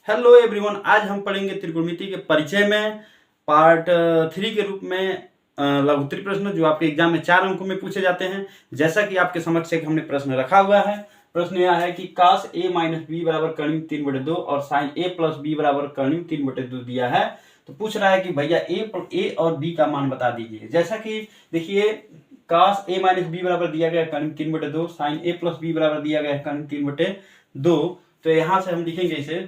Hello everyone, आज हम पढ़ेंगे त्रिकोणमिति के परिचय में पार्ट 3 के रूप में लघुत्तरीय प्रश्न जो आपके एग्जाम में 4 अंकों में पूछे जाते हैं। जैसा कि आपके समक्ष एक हमने प्रश्न रखा हुआ है। प्रश्न यह है कि cos a माइनस बी बराबर कर्णिम 3/2 और sin a प्लस बी बराबर कर्णिम 3/2 दिया है। तो पूछ रहा है कि भैया a और b का मान बता दीजिए। जैसा कि देखिए cos a माइनस बी बराबर दिया गया कर्णिम 3/2, sin a प्लस बी बराबर दिया गया कर्णिम 3/2। तो यहाँ से हम लिखेंगे इसे।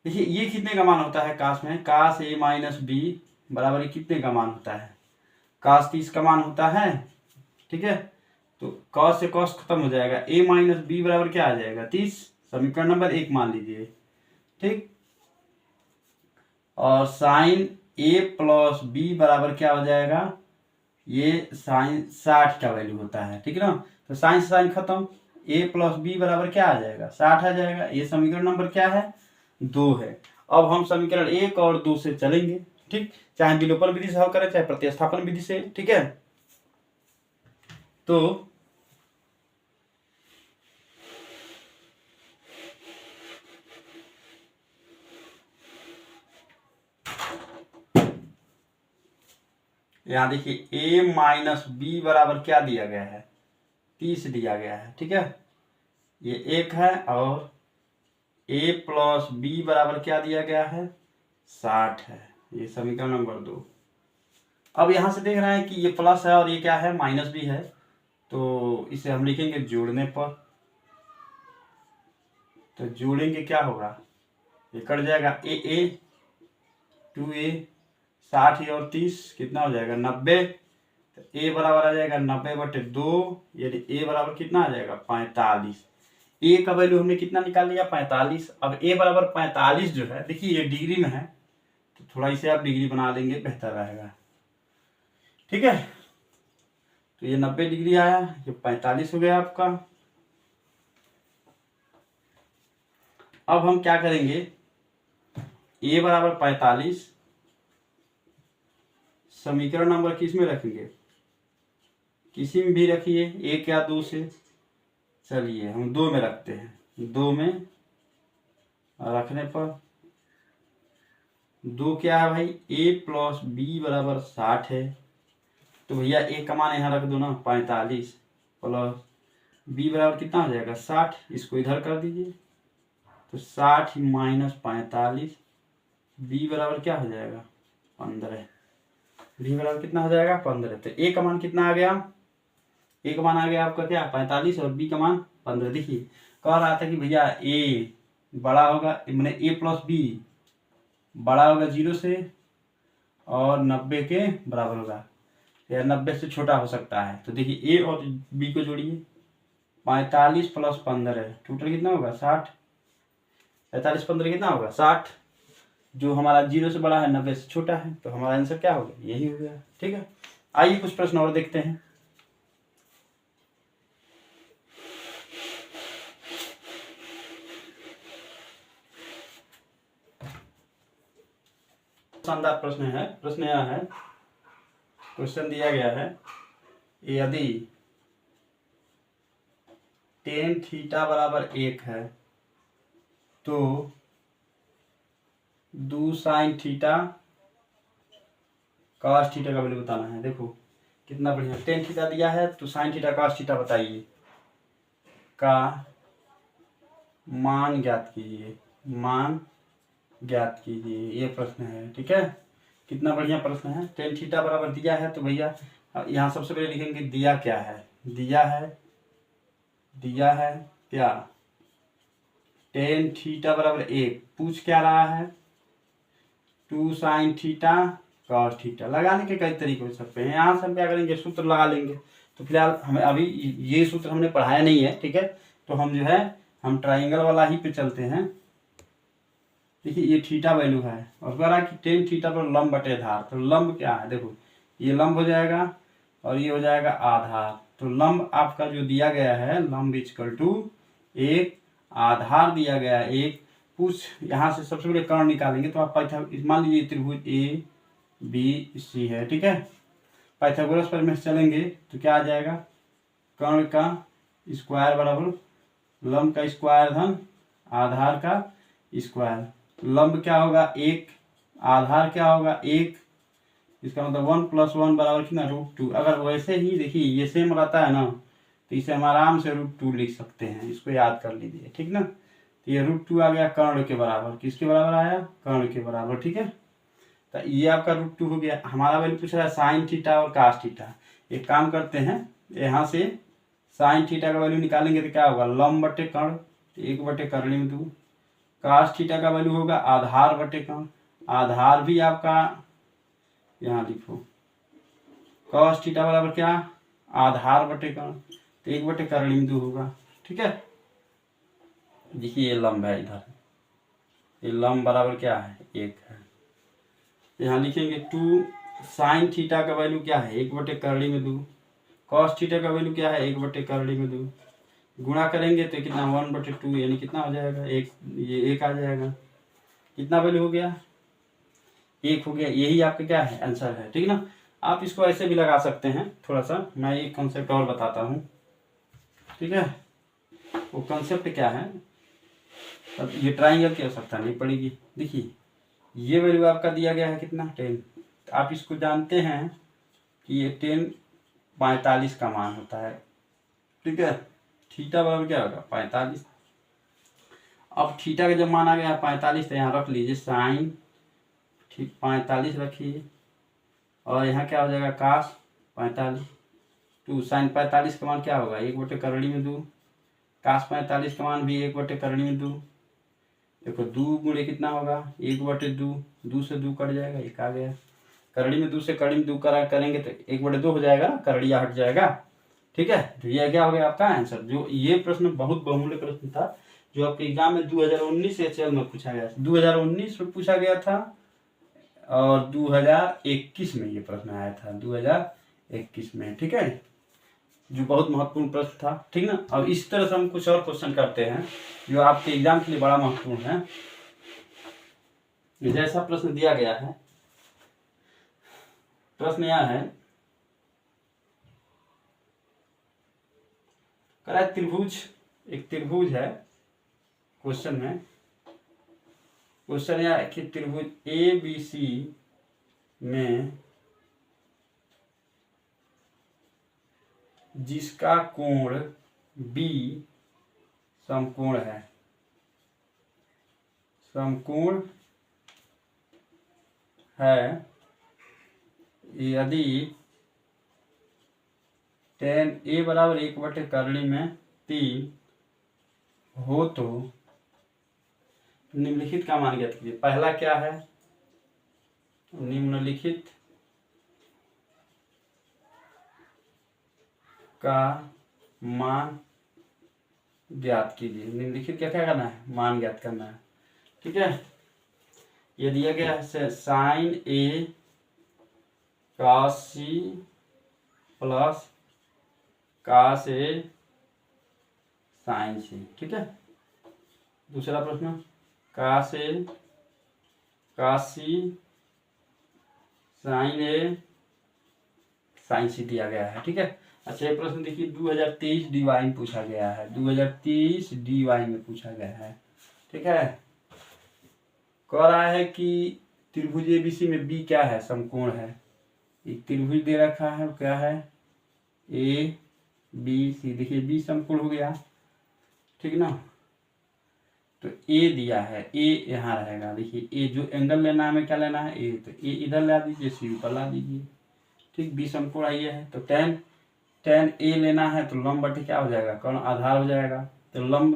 देखिए ये कितने का मान होता है कास में, कास ए माइनस बी बराबर कितने का मान होता है, कास 30 का मान होता है। ठीक है, तो कॉस से कॉस खत्म हो जाएगा, ए माइनस बी बराबर क्या आ जाएगा 30, समीकरण नंबर 1 मान लीजिए। ठीक, और साइन ए प्लस बी बराबर क्या हो जाएगा, ये साइन 60 का वैल्यू होता है। ठीक है ना, तो साइन से साइन खत्म, ए प्लस बी बराबर क्या आ जाएगा 60 आ जाएगा। ये समीकरण नंबर क्या है 2 है। अब हम समीकरण 1 और 2 से चलेंगे। ठीक, चाहे विलोपन विधि से हल करें चाहे प्रतिस्थापन विधि से। ठीक है, तो यहां देखिए a माइनस बी बराबर क्या दिया गया है 30 दिया गया है। ठीक है, ये 1 है, और a प्लस बी बराबर क्या दिया गया है 60 है। ये समीकरण नंबर 2। अब यहां से देख रहे हैं कि ये प्लस है और ये क्या है माइनस भी है, तो इसे हम लिखेंगे जोड़ने पर। तो जोड़ेंगे क्या होगा, ये कट जाएगा ए 2a 60 और 30 कितना हो जाएगा 90। तो ए बराबर आ जाएगा 90/2, यानी ए बराबर कितना आ जाएगा 45। ए का वैल्यू हमने कितना निकाल लिया 45। अब ए बराबर 45 जो है, देखिए ये डिग्री में है तो थोड़ा इसे आप डिग्री बना लेंगे बेहतर रहेगा। ठीक है, तो ये 90 डिग्री आया, ये 45 हो गया आपका। अब हम क्या करेंगे, ए बराबर 45 समीकरण नंबर किस में रखेंगे, किसी में भी रखिए, 1 या 2 से। चलिए हम 2 में रखते हैं। 2 में रखने पर 2 क्या है भाई, a प्लस बी बराबर 60 है। तो भैया a का मान यहाँ रख दो ना 45, प्लस b बराबर कितना हो जाएगा 60, इसको इधर कर दीजिए। तो 60 माइनस 45, b बराबर क्या हो जाएगा 15। b बराबर कितना हो जाएगा 15। तो a का मान कितना आ गया, a का मान आ गया आपका क्या 45 और b का मान 15। देखिए कह रहा था कि भैया a बड़ा होगा, मैंने a प्लस बी बड़ा होगा 0 से और 90 के बराबर होगा, या 90 से छोटा हो सकता है। तो देखिए a और b को जोड़िए, 45 प्लस 15 टोटल कितना होगा 60। 45 15 कितना होगा 60, जो हमारा 0 से बड़ा है 90 से छोटा है, तो हमारा आंसर क्या हो गया यही हो गया। ठीक है, आइए कुछ प्रश्न और देखते हैं। शानदार प्रश्न है। प्रश्न यह है, क्वेश्चन दिया गया है, यदि tan थीटा बराबर 1 है तो 2 sin थीटा cos थीटा का वैल्यू बताना है। देखो कितना बढ़िया, tan थीटा दिया है तो sin थीटा cos थीटा बताइए का मान ज्ञात कीजिए, मान ज्ञात कीजिए, ये प्रश्न है। ठीक है, कितना बढ़िया प्रश्न है। tan थीटा बराबर दिया है तो भैया यहाँ सबसे पहले लिखेंगे दिया क्या है, दिया है क्या tan थीटा बराबर 1, पूछ क्या रहा है 2 sin थीटा cos थीटा। लगाने के कई तरीके हो सकते हैं, यहाँ से हम क्या करेंगे सूत्र लगा लेंगे। तो फिलहाल हमें अभी ये सूत्र हमने पढ़ाया नहीं है। ठीक है, तो हम जो है हम ट्राइंगल वाला ही पे चलते हैं। देखिए ये थीटा वैल्यू है और कह रहा है कि tan थीटा पर लंब बटे आधार। तो लंब क्या है, देखो ये लंब हो जाएगा और ये हो जाएगा आधार। तो लंब आपका जो दिया गया है, लंब इक्वल टू 1, आधार दिया गया है 1। पूछ यहाँ से सबसे पहले कर्ण निकालेंगे तो आप मान लीजिए त्रिभुज ए बी सी है। ठीक है, पाइथागोरस पर में चलेंगे तो क्या आ जाएगा, कर्ण का स्क्वायर बराबर लंब का स्क्वायर धन आधार का स्क्वायर। लंब क्या होगा 1, आधार क्या होगा 1, इसका मतलब 1 + 1 बराबर कितना √2। अगर वैसे ही देखिए ये सेम रहता है ना तो इसे हम आराम से √2 लिख सकते हैं, इसको याद कर लीजिए, ठीक ना। तो ये √2 आ गया कर्ण के बराबर, किसके बराबर आया, कर्ण के बराबर, ठीक है। तो ये आपका √2 हो गया। हमारा वैल्यू पूछ रहा है साइन थीटा और कास थीटा। एक काम करते हैं, यहाँ से साइन थीटा का वैल्यू निकालेंगे तो क्या होगा, लंब बटे कर्ण, 1/2 कास थीटा का वैल्यू होगा आधार बटे कर्ण, आधार भी आपका यहाँ लिखो, कॉस थीटा बराबर क्या, आधार बटे कर्ण, तो 1/2 होगा, ठीक है। देखिए ये लंब है, इधर ये लंब बराबर क्या है 1 है। यहाँ लिखेंगे 2 साइन थीटा का वैल्यू क्या है 1/2, कॉस थीटा का वैल्यू क्या है 1/2, गुणा करेंगे तो कितना 1/2 यानी कितना हो जाएगा 1, ये 1 आ जाएगा। कितना वैल्यू हो गया 1 हो गया। यही आपका क्या है आंसर है, ठीक ना। आप इसको ऐसे भी लगा सकते हैं, थोड़ा सा मैं एक कॉन्सेप्ट और बताता हूँ, ठीक है। वो कॉन्सेप्ट क्या है, अब ये ट्राइंगल की आवश्यकता नहीं पड़ेगी। देखिए ये वैल्यू आपका दिया गया है कितना 10, तो आप इसको जानते हैं कि ये 10 45 का मान होता है, ठीक है। थीटा बराबर क्या होगा 45। अब थीटा का जब मान आ गया 45 तो यहाँ रख लीजिए साइन, ठीक 45 रखिए, और यहाँ क्या हो जाएगा कास 45, 2 साइन 45 का मान क्या होगा 1/2, कास 45 का मान भी 1/2। देखो 2 गुणे कितना होगा 1/2, 2 से 2 कट जाएगा 1 आ गया, करड़ी में 2 से कड़ी में 2 करेंगे तो 1/2 हो जाएगा ना, करड़िया हट जाएगा, ठीक है। तो यह क्या हो गया आपका आंसर। जो ये प्रश्न बहुत बहुमूल्य प्रश्न था, जो आपके एग्जाम में 2019 HL में पूछा गया, 2019 में पूछा गया था और 2021 में ये प्रश्न आया था, 2021 में, ठीक है। जो बहुत महत्वपूर्ण प्रश्न था, ठीक ना। अब इस तरह से हम कुछ और क्वेश्चन करते हैं जो आपके एग्जाम के लिए बड़ा महत्वपूर्ण है। जैसा प्रश्न दिया गया है, प्रश्न यह है, कह रहा है त्रिभुज, एक त्रिभुज है, क्वेश्चन में क्वेश्चन यह है कि त्रिभुज ABC में जिसका कोण B समकोण है, समकोण है, यदि tan A बराबर 1/3 हो तो निम्नलिखित का मान ज्ञात कीजिए। पहला क्या है, निम्नलिखित का मान ज्ञात कीजिए। निम्नलिखित क्या क्या करना है, मान ज्ञात करना है, ठीक है। ये दिया गया है sine A cos C plus cos A sine C, ठीक है। दूसरा प्रश्न cos A cos C sine A sine C दिया गया है, ठीक है। अच्छा ये प्रश्न देखिए 2023 DY में पूछा गया है, 2023 DY में पूछा गया है, ठीक है। कह रहा है कि त्रिभुज ABC में B क्या है, समकोण है। एक त्रिभुज दे रखा है, क्या है ABC, देखिए B समकोण हो गया, ठीक ना। तो A दिया है, A यहाँ रहेगा, देखिए A जो एंगल लेना है हमें क्या लेना है A, तो A इधर ला दीजिए, C ऊपर ला दीजिए, ठीक। B समकोण आइए है तो tan A लेना है तो लंब बटे क्या हो जाएगा, कर्ण आधार हो जाएगा। तो लंब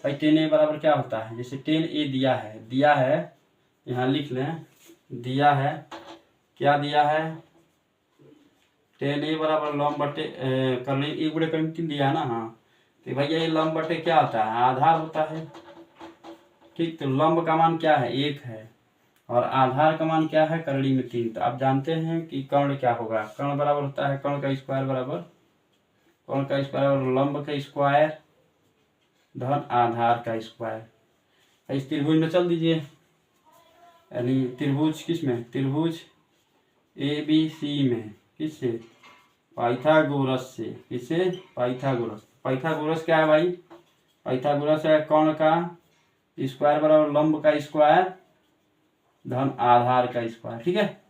भाई tan A बराबर क्या होता है, जैसे tan A दिया है यहाँ लिख लें, दिया है क्या दिया है, tan A बराबर लंब बटे कर्ण 1/3 दिया है ना, हाँ। तो भैया ये लंब बटे क्या होता है, आधार होता है, ठीक। तो लंब का मान क्या है 1 है और आधार का मान क्या है, करड़ी में 3। तो आप जानते हैं कि कर्ण क्या होगा, कर्ण बराबर होता है कर्ण का स्क्वायर बराबर, कर्ण का स्क्वायर और लंब का स्क्वायर धन आधार का स्क्वायर। इस त्रिभुज में चल दीजिए, यानी त्रिभुज किस में, त्रिभुज ABC में किससे, पाइथागोरस से, किससे पाइथागोरस। पाइथागोरस क्या है भाई, पाइथागोरस है कर्ण का स्क्वायर बराबर लंब का स्क्वायर धन आधार का स्क्वायर। ठीक है,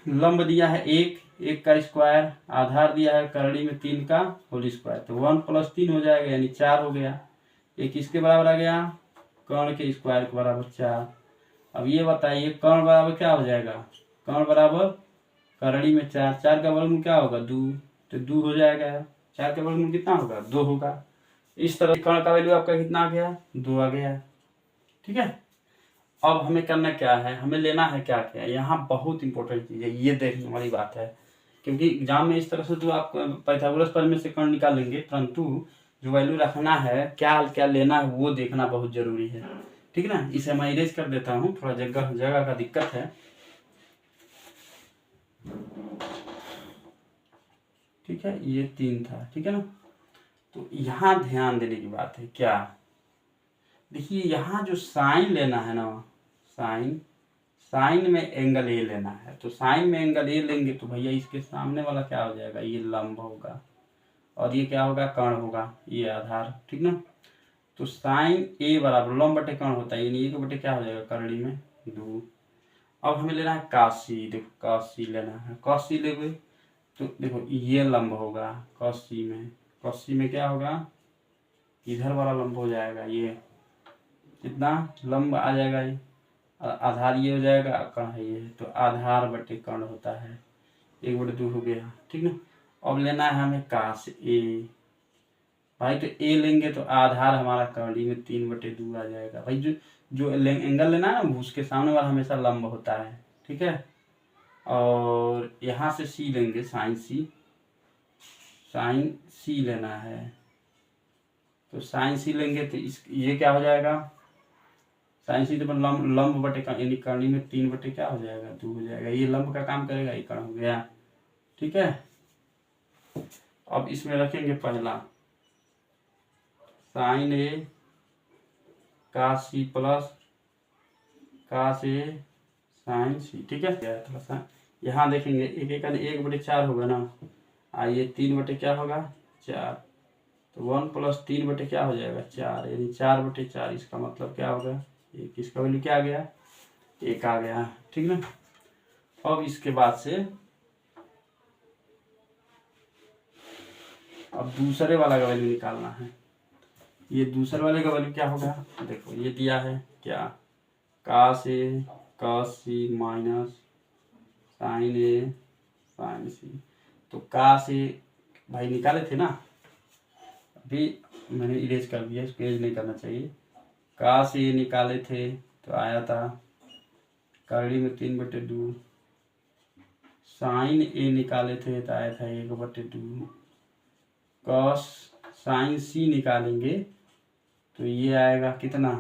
लंब दिया है एक का स्क्वायर, आधार दिया है करड़ी में 3 का होल स्क्वायर, तो 1 + 3 हो जाएगा यानी 4 हो गया। एक किसके बराबर आ गया, कर्ण के स्क्वायर के बराबर 4। अब ये बताइए कर्ण बराबर क्या हो जाएगा, कर्ण बराबर करड़ी में 4, 4 का वर्गमूल क्या होगा 2, तो 2 हो जाएगा। 4 का वर्गमूल कितना होगा 2 होगा। इस तरह कर्ण का वैल्यू आपका कितना आ गया 2 आ गया। ठीक है, अब हमें करना क्या है, हमें लेना है क्या क्या, यहाँ बहुत इंपॉर्टेंट चीज है, ये देखने वाली बात है, क्योंकि एग्जाम में इस तरह से तो आप पाइथागोरस प्रमेय से कर्ण निकाल लेंगे, परंतु जो वैल्यू रखना है क्या क्या लेना है वो देखना बहुत जरूरी है। ठीक है ना, इसे मैं इरेज कर देता हूँ, थोड़ा जगह जगह का दिक्कत है। ठीक है, ये 3 था। ठीक है ना, तो यहाँ ध्यान देने की बात है क्या, देखिए यहाँ जो साइन लेना है ना, साइन में एंगल ए लेना है, तो साइन में एंगल ए लेंगे तो भैया इसके सामने वाला क्या हो जाएगा, ये लंब होगा और ये क्या होगा कर्ण होगा, ये आधार। ठीक ना, तो साइन ए बराबर लंब बटे कर्ण होता है, यानी 1 बटे क्या हो जाएगा करड़ी में 2। अब हमें लेना है काशी, देखो काशी लेना है, काशी लेंगे तो देखो ये लंब होगा काशी में क्या होगा, इधर वाला लंब हो जाएगा, ये कितना लंब आ जाएगा, ये आधार ये हो जाएगा, कर्ण है ये, तो आधार बटे कर्ण होता है 1/2 हो गया। ठीक ना, अब लेना है हमें काश ए, भाई तो ए लेंगे तो आधार हमारा करड़ी में 3/2 आ जाएगा। भाई जो जो एंगल लेना है ना उसके सामने वाला हमेशा लंब होता है। ठीक है, और यहाँ से सी लेंगे, साइन सी लेना है, तो साइन सी लेंगे तो इस ये क्या हो जाएगा, साइन सी तो लंब बटे यानी करणी में 3 बटे क्या हो जाएगा 2 हो जाएगा, ये लंब का काम करेगा, ये कर्ण हो गया। ठीक है, अब इसमें रखेंगे पहला साइन ए काश सी प्लस काश ए साइन सी। ठीक है, थोड़ा सा यहाँ देखेंगे 1/4 होगा ना, ये 3 बटे क्या होगा 4, तो 1 + 3 बटे क्या हो जाएगा 4, यानी 4/4। इसका मतलब क्या होगा, एक इसका वैल्यू क्या आ गया 1 आ गया। ठीक ना, अब इसके बाद से अब दूसरे वाला का वैल्यू निकालना है। ये दूसरे वाले का वैल्यू क्या होगा, देखो ये दिया है क्या, काश ए काश सी माइनस साइन ए साइन सी, तो काश ए भाई निकाले थे ना, अभी मैंने इरेज कर दिया, इसको इरेज नहीं करना चाहिए। काश ए निकाले थे तो आया था करड़ी में 3/2, साइन ए निकाले थे तो आया था 1/2, कॉस साइन सी निकालेंगे तो ये आएगा कितना,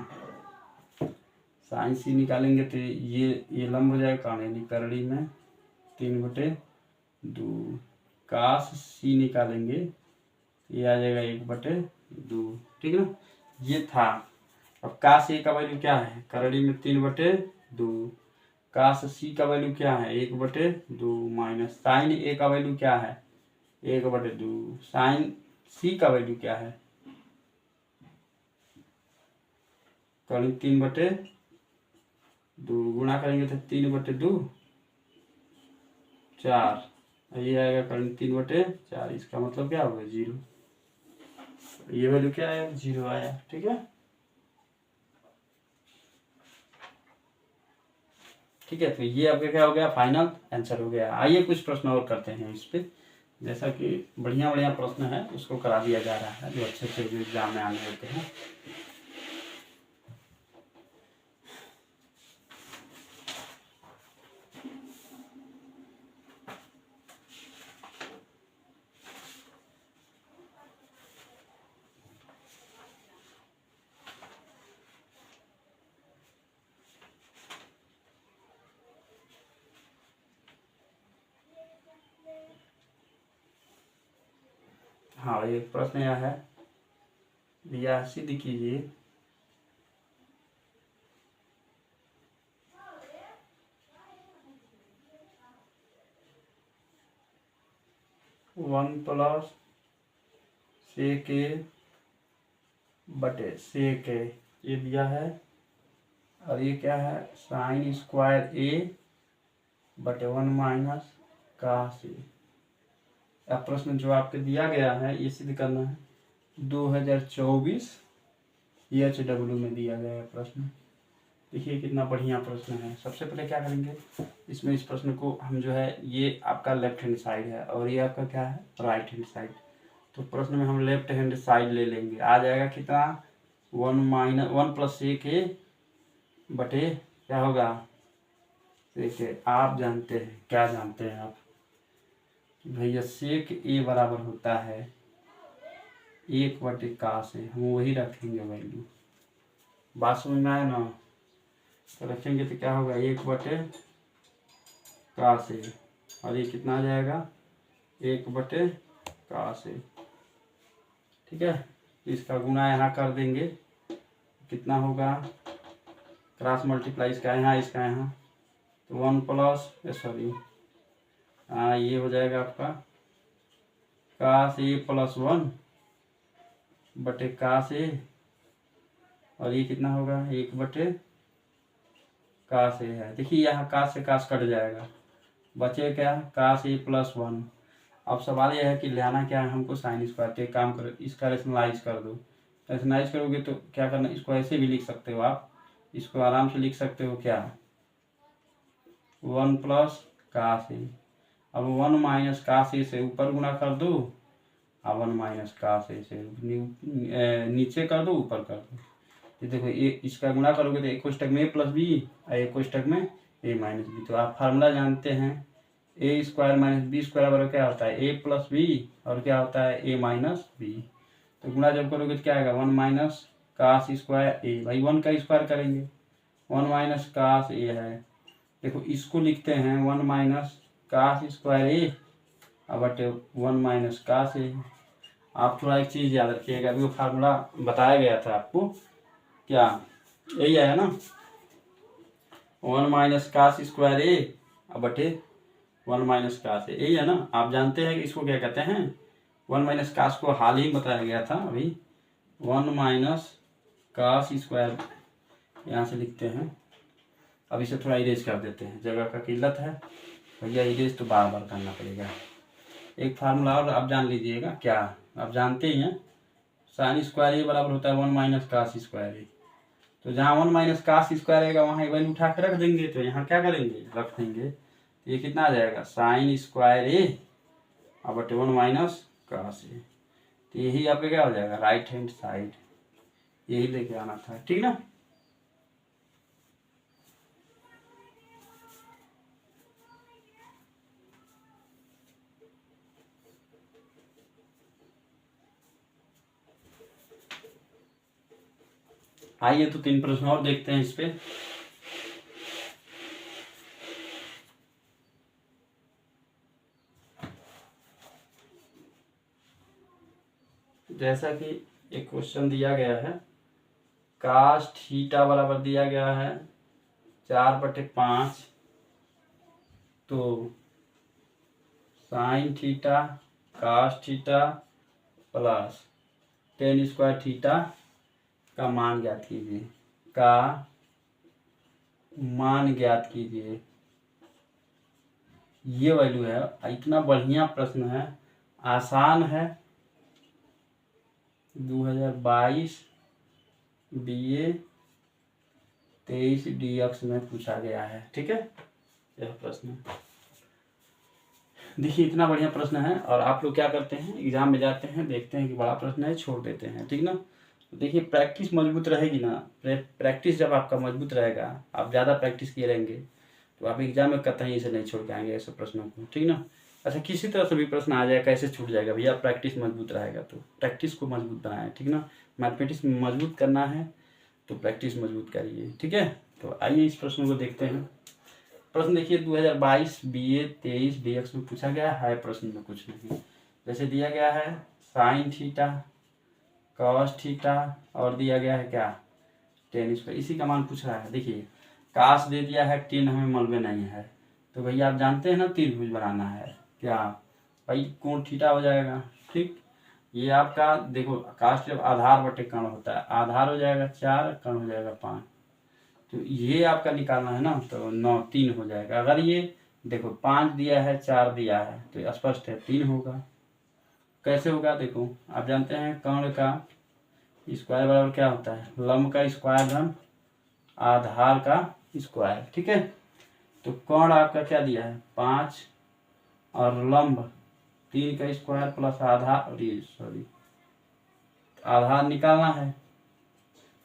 साइन सी निकालेंगे तो ये लंब हो जाएगा कर्ण, यानी करड़ी में 3/2, काश सी निकालेंगे ये आ जाएगा 1/2। ठीक है ना, ये था। अब काश ए का वैल्यू क्या है, करड़ी में 3/2, काश सी का वैल्यू क्या है 1/2 माइनस साइन ए का वैल्यू क्या है 1/2, साइन सी का वैल्यू क्या है करीब 3/2, गुणा करेंगे तो 3/2 4, ये आएगा करीब 3/4, इसका मतलब क्या होगा 0, ये वैल्यू क्या आया 0 आया। ठीक है, ठीक है, तो ये आपका क्या हो गया फाइनल आंसर हो गया। आइए कुछ प्रश्न और करते हैं इस पे, जैसा कि बढ़िया बढ़िया प्रश्न है उसको करा दिया जा रहा है जो अच्छे से जो एग्जाम में आने होते हैं। हाँ, ये प्रश्न यह है, यह सिद्ध कीजिए 1 + sec a बटे sec a ये दिया है, और ये क्या है, साइन स्क्वायर ए बटे 1 माइनस कास ए। अब प्रश्न जो आपके दिया गया है ये सिद्ध करना है। 2024 EHW में दिया गया है प्रश्न। देखिए कितना बढ़िया प्रश्न है। सबसे पहले क्या करेंगे, इसमें इस प्रश्न को हम जो है, ये आपका लेफ्ट हैंड साइड है और ये आपका क्या है, राइट हैंड साइड। तो प्रश्न में हम लेफ्ट हैंड साइड ले लेंगे। आ जाएगा कितना, 1 प्लस ए के बटे क्या होगा, देखिए आप जानते हैं, क्या जानते हैं आप, भैया सेक ए बराबर होता है 1 बटे का से, हम वही रखेंगे वैल्यू। बात समझ में आया ना, तो रखेंगे तो क्या होगा, 1 बटे का से, और ये कितना आ जाएगा, 1 बटे का से। ठीक है, इसका गुना यहाँ कर देंगे, कितना होगा, क्रॉस मल्टीप्लाई इसका यहाँ इसका यहाँ, तो 1 प्लस सॉरी ये हो जाएगा आपका का से प्लस 1 बटे का से, और ये कितना होगा, 1 बटे का से है। देखिए यहाँ का से कास कट जाएगा, बचे क्या, का से प्लस 1। अब सवाल यह है कि लेना क्या है हमको, साइन स्क्वायर। तो एक काम करो, इसका रेशनलाइज कर दो। रेशनलाइज करोगे तो क्या करना, इसको ऐसे भी लिख सकते हो आप, इसको आराम से लिख सकते हो क्या, 1 प्लस का से। अब 1 माइनस का से ऊपर गुना कर दो, अब 1 माइनस का से नीचे कर दो, ऊपर कर दो। ये देखो, ये इसका गुना करोगे तो एक कोष्टक में ए प्लस बी और एक कोष्टक में ए माइनस बी। तो आप फार्मूला जानते हैं, ए स्क्वायर माइनस बी स्क्वायर बराबर क्या होता है, ए प्लस बी, और क्या होता है, ए माइनस बी। तो गुना जब करोगे तो क्या आएगा, 1 माइनस कास स्क्वायर ए, भाई 1 का स्क्वायर करेंगे, 1 माइनस कास ए है। देखो इसको लिखते हैं 1 माइनस कास स्क्वायर ए बटे 1 माइनस कास ए। आप थोड़ा एक चीज़ याद रखिएगा, अभी वो फार्मूला बताया गया था आपको, क्या यही है ना, 1 माइनस कास स्क्वायर ए बटे 1 माइनस कास ए, यही है ना। आप जानते हैं कि इसको क्या कहते हैं, 1 माइनस कास को हाल ही बताया गया था अभी, 1 माइनस कास स्क्वायर यहाँ से लिखते हैं। अब इसे थोड़ा इरेज कर देते हैं, जगह का किल्लत है भैया, इरेज तो बार बार करना पड़ेगा। एक फार्मूला और आप जान लीजिएगा, क्या आप जानते ही हैं, साइन स्क्वायर ए बराबर होता है 1 माइनस कास स्क्वायर ए। तो जहाँ 1 माइनस कास स्क्वायर रहेगा वहाँ एक वैल्यू उठा के रख देंगे, तो यहाँ क्या करेंगे, रख देंगे। तो ये कितना आ जाएगा, साइन स्क्वायर ए बटे 1 माइनस कास ए। तो यही आपका क्या हो जाएगा, राइट हैंड साइड, यही लेके आना था, ठीक ना। आइए तो 3 प्रश्न और देखते हैं इस पे। जैसा कि एक क्वेश्चन दिया गया है, कास थीटा बराबर दिया गया है 4/5, तो sine theta cos theta plus tan square theta का मान ज्ञात कीजिए, का मान ज्ञात कीजिए। ये वैल्यू है, इतना बढ़िया प्रश्न है, आसान है, 2022 BA 23 DX में पूछा गया है, ठीक है। यह प्रश्न देखिए इतना बढ़िया प्रश्न है, और आप लोग क्या करते हैं, एग्जाम में जाते हैं, देखते हैं कि बड़ा प्रश्न है, छोड़ देते हैं, ठीक ना। तो देखिए प्रैक्टिस मजबूत रहेगी ना, प्रैक्टिस जब आपका मजबूत रहेगा, आप ज़्यादा प्रैक्टिस किए रहेंगे, तो आप एग्जाम में कतई इसे नहीं छोड़ के आएंगे ऐसे प्रश्नों को, ठीक ना। अच्छा किसी तरह से भी प्रश्न आ जाए, कैसे छूट जाएगा भैया, प्रैक्टिस मजबूत रहेगा, तो प्रैक्टिस को मजबूत बनाएं, ठीक ना। मैथमेटिक्स में मजबूत करना है तो प्रैक्टिस मजबूत करिए, ठीक है। तो आइए इस प्रश्न को देखते हैं। प्रश्न देखिए 2022 BA 23 DX में पूछा गया है, प्रश्न में कुछ नहीं, जैसे दिया गया है साइन थीटा कॉस थीटा, और दिया गया है क्या, टेन स्क्वायर, इसी का मान पूछ रहा है। देखिए कास दे दिया है, टेन हमें मालूम नहीं है, तो भैया आप जानते हैं ना, त्रिभुज बनाना है, क्या भाई कोण थीटा हो जाएगा, ठीक। ये आपका देखो कास्ट जब आधार बटे कर्ण होता है, आधार हो जाएगा 4, कर्ण हो जाएगा 5, तो ये आपका निकालना है ना, तो 9 3 हो जाएगा। अगर ये देखो 5 दिया है 4 दिया है तो स्पष्ट है 3 होगा। कैसे होगा देखो, आप जानते हैं कर्ण का स्क्वायर बराबर क्या होता है, लंब का स्क्वायर धन आधार का स्क्वायर, ठीक है। तो कर्ण आपका क्या दिया है 5 और लंब 3 का स्क्वायर प्लस आधार, सॉरी आधार निकालना है,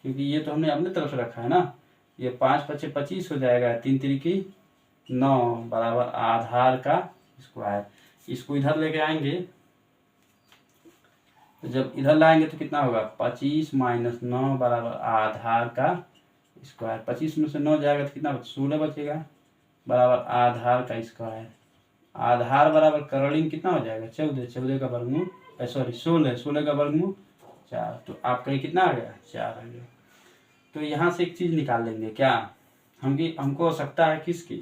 क्योंकि ये तो हमने अपने तरफ से रखा है ना। ये 5 5 25 हो जाएगा, 3 3 9 बराबर आधार का स्क्वायर। इसको इधर लेके आएंगे, तो जब इधर लाएंगे तो कितना होगा 25 माइनस 9 बराबर आधार का स्क्वायर। 25 में से 9 जाएगा तो कितना 16 बचेगा बराबर आधार का स्क्वायर। आधार बराबर करणिंग कितना हो जाएगा 14, 14 का वर्गमूल सॉरी 16, 16 का वर्गमूल 4, तो आपका ये कितना आ गया 4 आ गया। तो यहाँ से एक चीज निकाल लेंगे क्या, हमको आवश्यकता है किसकी,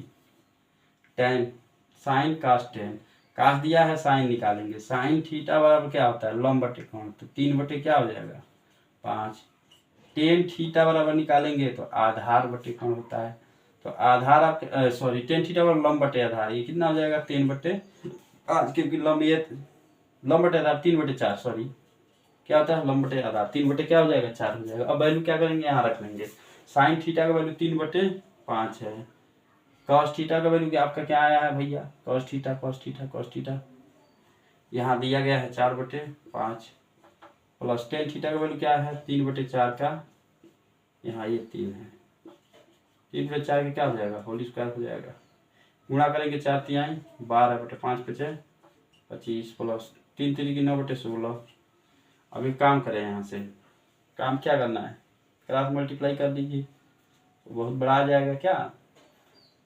tan, sine cos tan. Cos दिया है साइन निकालेंगे, साइन थीटा बराबर क्या होता है लंब बटे कोण, तो 3 बटे क्या हो जाएगा 5। टेन थीटा बराबर निकालेंगे तो आधार बटे कोण होता है, तो आधार आप सॉरी टेन थीटा बराबर लंब बटे आधार, ये कितना हो जाएगा 3 बटे 5, क्योंकि लंब ये लंब बटे आधार 3 बटे 4, सॉरी क्या होता है लंब बटे आधार 3 बटे क्या हो जाएगा 4 हो जाएगा। अब वैल्यू क्या करेंगे यहाँ रख लेंगे, साइन थीटा का वैल्यू 3 बटे 5 है, कॉस थीटा का वैल्यू आपका क्या आया है भैया cos theta cos theta cos theta, यहाँ दिया गया है 4 बटे 5 प्लस टेन थीटा का वैल्यू क्या है 3 बटे 4 का, यहाँ ये 3 है, 3 बटे 4 का क्या हो जाएगा होल स्क्वायर हो जाएगा। गुणा करेंगे 4 तिहाई 12 बटे 5 बचे 25 प्लस 3 3 की 9 बटे 16। अभी काम करें, यहाँ से काम क्या करना है क्रॉस मल्टीप्लाई कर दीजिए, तो बहुत बड़ा आ जाएगा क्या,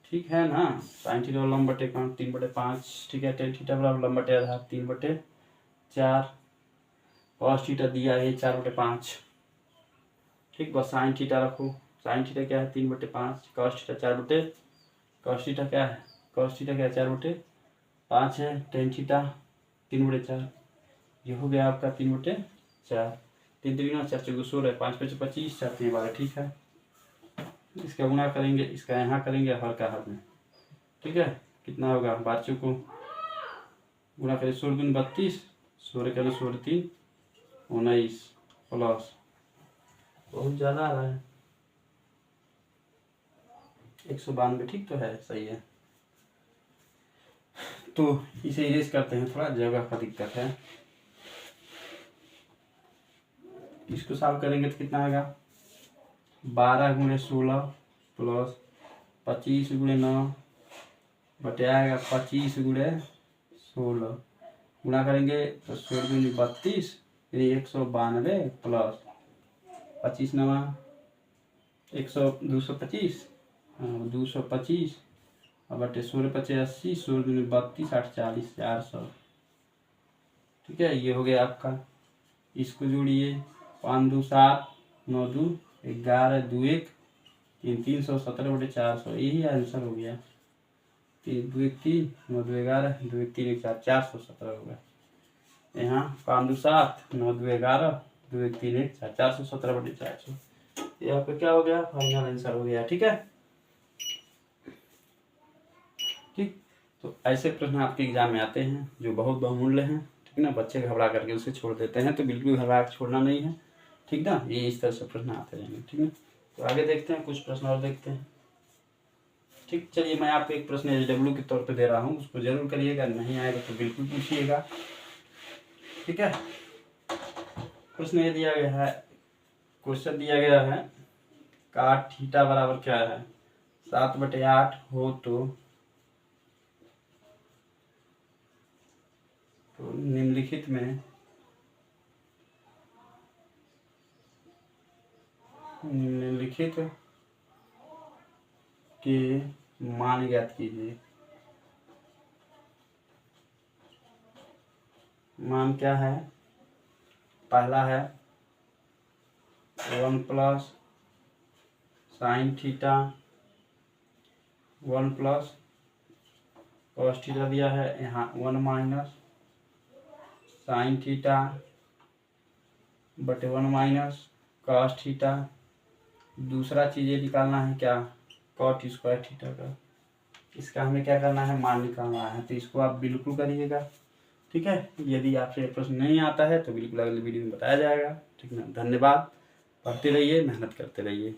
ठीक है ना। साइन थीटा लंब बटे कोण 3 बटे 5, ठीक है। टेन थीटा बराबर लंब बटे आधार 3 बटे 4, कॉस थीटा दिया है 4 बटे 5, ठीक। बस साइन थीटा रखो, साइन थीटा क्या है 3 बटे 5, कॉस थीटा 4 बटे, कॉस थीटा क्या है कॉस थीटा क्या है 4 बटे 5 है, टेन थीटा 3 बटे 4, ये हो गया आपका 3 बटे 4, 3 3 4 4 16, 5 5 25, 4 3 12, ठीक है। इसका गुणा करेंगे, इसका यहाँ करेंगे हर का हर में, ठीक है। कितना होगा 12 को गुणा करें 16 दूनी 32, 16 करें 16 3 19 प्लस बहुत ज़्यादा आ रहा है 192, ठीक तो है सही है। तो इसे इरेज करते हैं, थोड़ा जगह का दिक्कत है। इसको सॉल्व करेंगे तो कितना आएगा 12 गुणे 16 प्लस 25 गुणे 9 बटे आएगा 25 गुणे 16, गुणा करेंगे तो 16 दूनी 32 फिर 192 प्लस 25 नवा 225 225 और बटे 16 पचे 80, 16 दूनी 32 8 40 400, ठीक है। ये हो गया आपका, इसको जोड़िए 5 2 7 9 2 11 2 1 3 317 बटे 400, यही आंसर हो गया। 3 2 1 3 9 2 11 2 1 3 1 4 417 होगा। यहाँ 5 2 7 9 2 11 2 1 3 1 4 417 बटे 400, ये आपका क्या हो गया फाइनल आंसर हो गया, ठीक है। ठीक, तो ऐसे प्रश्न आपके एग्जाम में आते हैं जो बहुत बहुमूल्य हैं, ठीक ना। बच्चे घबरा करके उसे छोड़ देते हैं, तो बिल्कुल घबरा कर छोड़ना नहीं है, ठीक ना। ये इस तरह से प्रश्न आते रहेंगे, ठीक है। तो आगे देखते हैं, कुछ प्रश्न और देखते हैं, ठीक। चलिए मैं आपको एक प्रश्न एचडब्ल्यू के तौर पे दे रहा हूँ, उसको जरूर करिएगा, नहीं आएगा तो बिल्कुल पूछिएगा, ठीक है। प्रश्न ये दिया गया है, क्वेश्चन दिया गया है काट थीटा बराबर क्या है 7 बटे 8 हो तो निम्नलिखित में के मान ज्ञात कीजिए। मान क्या है, पहला है 1 plus sine theta 1 plus cos theta दिया है, यहाँ 1 माइनस साइन थीटा बटे 1 माइनस cos थीटा। दूसरा चीज़ ये निकालना है क्या, cot स्क्वायर थीटा का। इसका हमें क्या करना है, मान निकालना है, तो इसको आप बिल्कुल करिएगा। ठीक है, यदि आपसे ये प्रश्न नहीं आता है तो बिल्कुल अगले वीडियो में बताया जाएगा। ठीक है, धन्यवाद। पढ़ते रहिए, मेहनत करते रहिए।